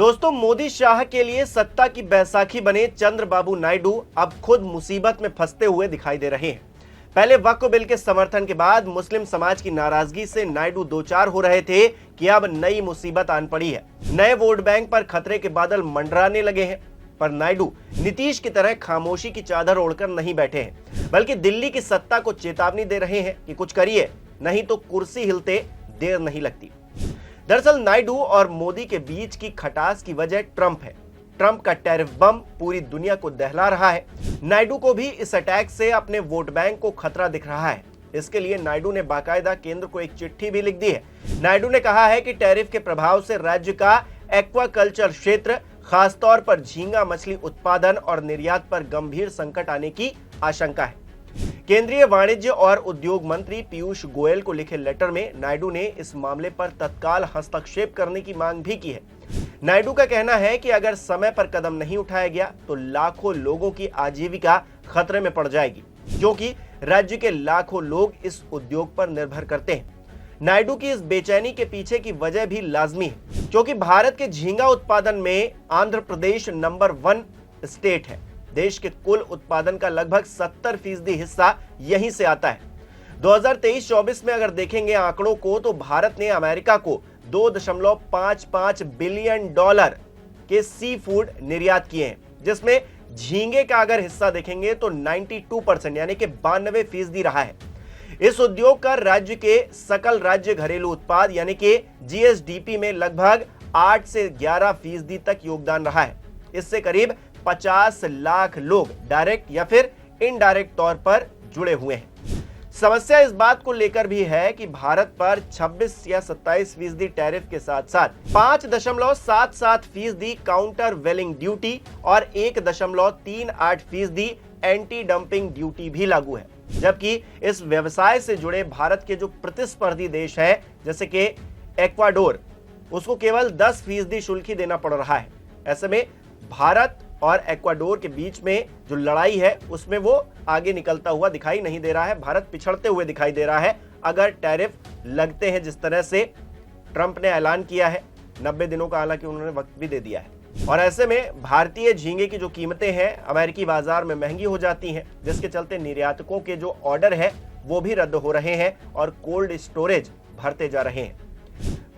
दोस्तों, मोदी शाह के लिए सत्ता की बैसाखी बने चंद्रबाबू नायडू अब खुद मुसीबत में फंसते हुए दिखाई दे रहे हैं। पहले वक्फ बिल के समर्थन के बाद मुस्लिम समाज की नाराजगी से नायडू दो चार हो रहे थे कि अब नई मुसीबत आन पड़ी है। नए वोट बैंक पर खतरे के बादल मंडराने लगे हैं। पर नायडू नीतीश की तरह खामोशी की चादर ओढ़कर नहीं बैठे हैं, बल्कि दिल्ली की सत्ता को चेतावनी दे रहे हैं कि कुछ करिए, नहीं तो कुर्सी हिलते देर नहीं लगती। दरअसल नायडू और मोदी के बीच की खटास की वजह ट्रंप है। ट्रंप का टैरिफ बम पूरी दुनिया को दहला रहा है। नायडू को भी इस अटैक से अपने वोट बैंक को खतरा दिख रहा है। इसके लिए नायडू ने बाकायदा केंद्र को एक चिट्ठी भी लिख दी है। नायडू ने कहा है कि टैरिफ के प्रभाव से राज्य का एक्वाकल्चर क्षेत्र, खासतौर पर झींगा मछली उत्पादन और निर्यात पर गंभीर संकट आने की आशंका है। केंद्रीय वाणिज्य और उद्योग मंत्री पीयूष गोयल को लिखे लेटर में नायडू ने इस मामले पर तत्काल हस्तक्षेप करने की मांग भी की है। नायडू का कहना है कि अगर समय पर कदम नहीं उठाया गया तो लाखों लोगों की आजीविका खतरे में पड़ जाएगी, क्योंकि राज्य के लाखों लोग इस उद्योग पर निर्भर करते हैं। नायडू की इस बेचैनी के पीछे की वजह भी लाजमी है, क्योंकि भारत के झींगा उत्पादन में आंध्र प्रदेश नंबर 1 स्टेट है। देश के कुल उत्पादन का लगभग 70% हिस्सा यहीं से आता है। 2023-24 में अगर देखेंगे आंकड़ों को, तो भारत ने अमेरिका को $2.55 बिलियन के सी फूड निर्यात किए हैं, जिसमें झींगे का अगर हिस्सा देखेंगे तो 92% यानी कि 92% रहा है। इस उद्योग का राज्य के सकल राज्य घरेलू उत्पाद यानी कि जीएसडीपी में लगभग 8 से 11% तक योगदान रहा है। इससे करीब 50 लाख लोग डायरेक्ट या फिर इनडायरेक्ट तौर पर जुड़े हुए हैं। समस्या इस बात को लेकर भी है कि भारत पर 26 या 27% टैरिफ के साथ साथ 5.77% काउंटर वेलिंग ड्यूटी और 1.38% एंटी डंपिंग ड्यूटी भी लागू है। जबकि इस व्यवसाय से जुड़े भारत के जो प्रतिस्पर्धी देश हैं, जैसे कि एक्वाडोर, उसको केवल 10% शुल्क ही देना पड़ रहा है। ऐसे में भारत और एक्वाडोर के बीच में जो लड़ाई है उसमें वो आगे निकलता हुआ दिखाई नहीं दे रहा है। भारत पिछड़ते हुए दिखाई दे रहा है अगर टैरिफ लगते हैं जिस तरह से ट्रंप ने ऐलान किया है। 90 दिनों का हालांकि उन्होंने वक्त भी दे दिया है। और ऐसे में भारतीय झींगे की जो कीमतें हैं अमेरिकी बाजार में महंगी हो जाती हैं, जिसके चलते निर्यातकों के जो ऑर्डर है वो भी रद्द हो रहे हैं और कोल्ड स्टोरेज भरते जा रहे हैं।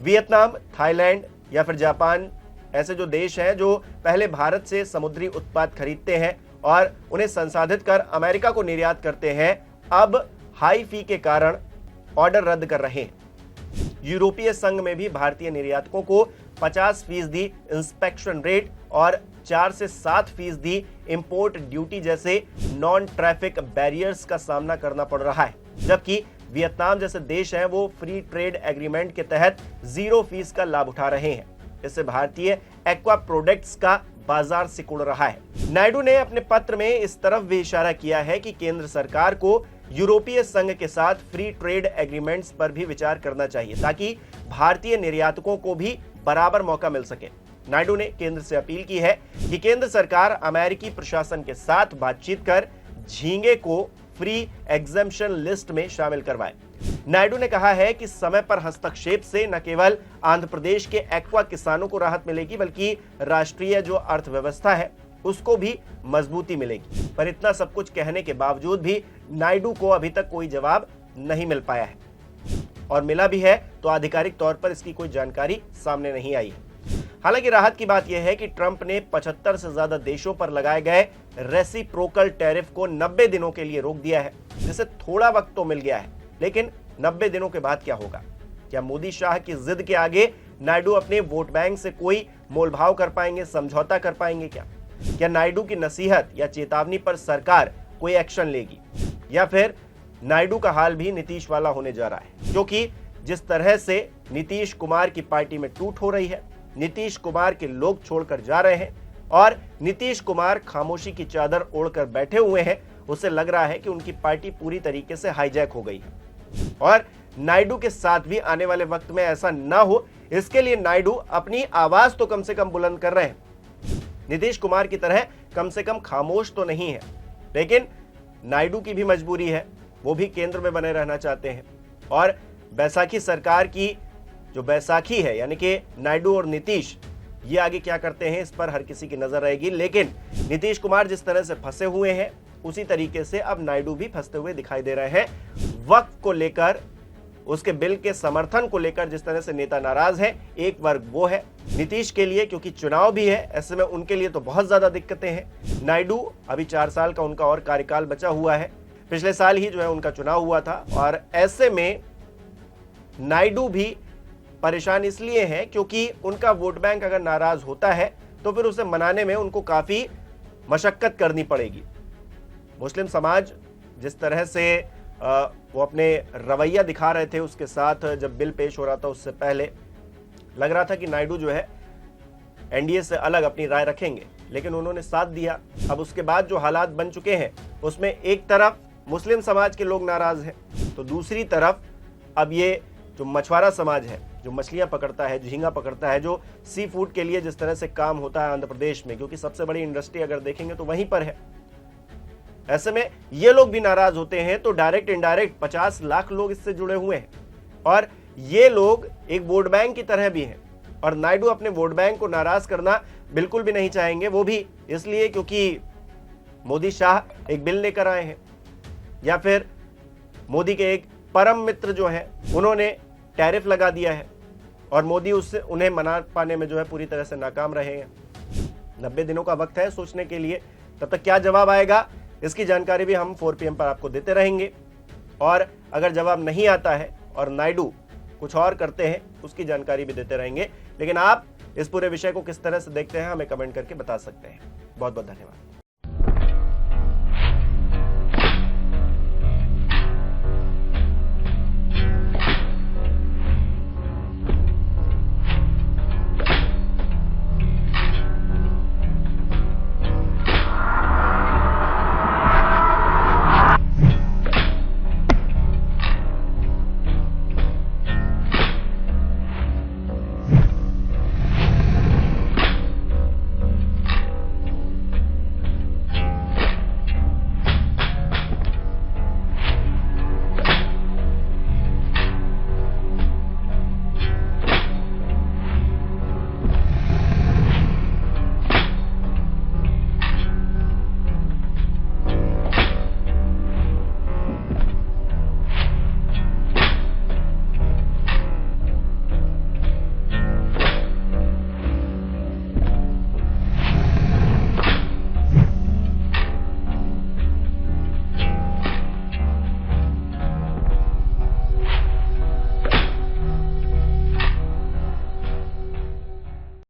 वियतनाम, थाईलैंड या फिर जापान ऐसे जो देश हैं जो पहले भारत से समुद्री उत्पाद खरीदते हैं और उन्हें संसाधित कर अमेरिका को निर्यात करते हैं, अब हाई फी के कारण ऑर्डर रद्द कर रहे हैं। यूरोपीय संघ में भी भारतीय निर्यातकों को 50% इंस्पेक्शन रेट और 4 से 7% इंपोर्ट ड्यूटी जैसे नॉन ट्रैफिक बैरियर्स का सामना करना पड़ रहा है। जबकि वियतनाम जैसे देश हैं वो फ्री ट्रेड एग्रीमेंट के तहत 0 फीस का लाभ उठा रहे हैं। इससे भारतीय एक्वा प्रोडक्ट्स का बाजार सिकुड़ रहा है। नायडू ने अपने पत्र में इस तरफ भी इशारा किया है कि केंद्र सरकार को यूरोपीय संघ के साथ फ्री ट्रेड एग्रीमेंट्स पर भी विचार करना चाहिए, ताकि भारतीय निर्यातकों को भी बराबर मौका मिल सके। नायडू ने केंद्र से अपील की है कि केंद्र सरकार अमेरिकी प्रशासन के साथ बातचीत कर झींगे को फ्री एग्जेम्पशन लिस्ट में शामिल करवाए। नायडू ने कहा है कि समय पर हस्तक्षेप से न केवल आंध्र प्रदेश के एक्वा किसानों को राहत मिलेगी, बल्कि राष्ट्रीय जो अर्थव्यवस्था है उसको भी मजबूती मिलेगी। पर इतना सब कुछ कहने के बावजूद भी नायडू को अभी तक कोई जवाब नहीं मिल पाया है, और मिला भी है तो आधिकारिक तौर पर इसकी कोई जानकारी सामने नहीं आई है। हालांकि राहत की बात यह है कि ट्रंप ने 75 से ज्यादा देशों पर लगाए गए रेसिप्रोकल टैरिफ को 90 दिनों के लिए रोक दिया है, जिससे थोड़ा वक्त तो मिल गया है। लेकिन 90 दिनों के बाद क्या होगा? क्या मोदी शाह की जिद के आगे नायडू अपने वोट बैंक से कोई मोलभाव कर पाएंगे, समझौता कर पाएंगे? क्या नायडू की नसीहत या चेतावनी पर सरकार कोई एक्शन लेगी, या फिर नायडू का हाल भी नीतीश वाला होने जा रहा है? क्योंकि जिस तरह से नीतीश कुमार की पार्टी में टूट हो रही है, नीतीश कुमार के लोग छोड़कर जा रहे हैं और नीतीश कुमार खामोशी की चादर ओढ़कर बैठे हुए हैं, उसे लग रहा है कि उनकी पार्टी पूरी तरीके से हाईजैक हो गई है। और नायडू के साथ भी आने वाले वक्त में ऐसा ना हो, इसके लिए नायडू अपनी आवाज तो कम से कम बुलंद कर रहे हैं। नीतीश कुमार की तरह कम से कम खामोश तो नहीं है, लेकिन नायडू की भी मजबूरी है, वो भी केंद्र में बने रहना चाहते हैं। और बैसाखी सरकार की जो बैसाखी है, यानी कि नायडू और नीतीश, ये आगे क्या करते हैं इस पर हर किसी की नजर रहेगी। लेकिन नीतीश कुमार जिस तरह से फंसे हुए हैं उसी तरीके से अब नायडू भी फंसते हुए दिखाई दे रहे हैं। वक्फ को लेकर, उसके बिल के समर्थन को लेकर जिस तरह से नेता नाराज है, एक वर्ग वो है नीतीश के लिए, क्योंकि चुनाव भी है, ऐसे में उनके लिए तो बहुत ज्यादा दिक्कतें हैं। नायडू अभी 4 साल का उनका और कार्यकाल बचा हुआ है, पिछले साल ही जो है उनका चुनाव हुआ था, और ऐसे में नायडू भी परेशान इसलिए हैं क्योंकि उनका वोट बैंक अगर नाराज होता है तो फिर उसे मनाने में उनको काफी मशक्कत करनी पड़ेगी। मुस्लिम समाज जिस तरह से वो अपने रवैया दिखा रहे थे उसके साथ, जब बिल पेश हो रहा था उससे पहले लग रहा था कि नायडू जो है एनडीए से अलग अपनी राय रखेंगे, लेकिन उन्होंने साथ दिया। अब उसके बाद जो हालात बन चुके हैं उसमें एक तरफ मुस्लिम समाज के लोग नाराज हैं, तो दूसरी तरफ अब ये जो मछुआरा समाज है, जो मछलियां पकड़ता है, झींगा पकड़ता है, जो सी फूड के लिए जिस तरह से काम होता है आंध्र प्रदेश में, क्योंकि सबसे बड़ी इंडस्ट्री अगर देखेंगे तो वहीं पर है, ऐसे में ये लोग भी नाराज होते हैं। तो डायरेक्ट इनडायरेक्ट 50 लाख लोग इससे जुड़े हुए हैं और ये लोग एक वोट बैंक की तरह भी हैं, और नायडू अपने वोट बैंक को नाराज करना बिल्कुल भी नहीं चाहेंगे। वो भी इसलिए क्योंकि मोदी शाह एक बिल लेकर आए हैं, या फिर मोदी के एक परम मित्र जो है उन्होंने टैरिफ लगा दिया है और मोदी उससे उन्हें मना पाने में जो है पूरी तरह से नाकाम रहे हैं। 90 दिनों का वक्त है सोचने के लिए, तब तक क्या जवाब आएगा इसकी जानकारी भी हम 4 PM पर आपको देते रहेंगे, और अगर जवाब नहीं आता है और नायडू कुछ और करते हैं उसकी जानकारी भी देते रहेंगे। लेकिन आप इस पूरे विषय को किस तरह से देखते हैं हमें कमेंट करके बता सकते हैं। बहुत बहुत धन्यवाद।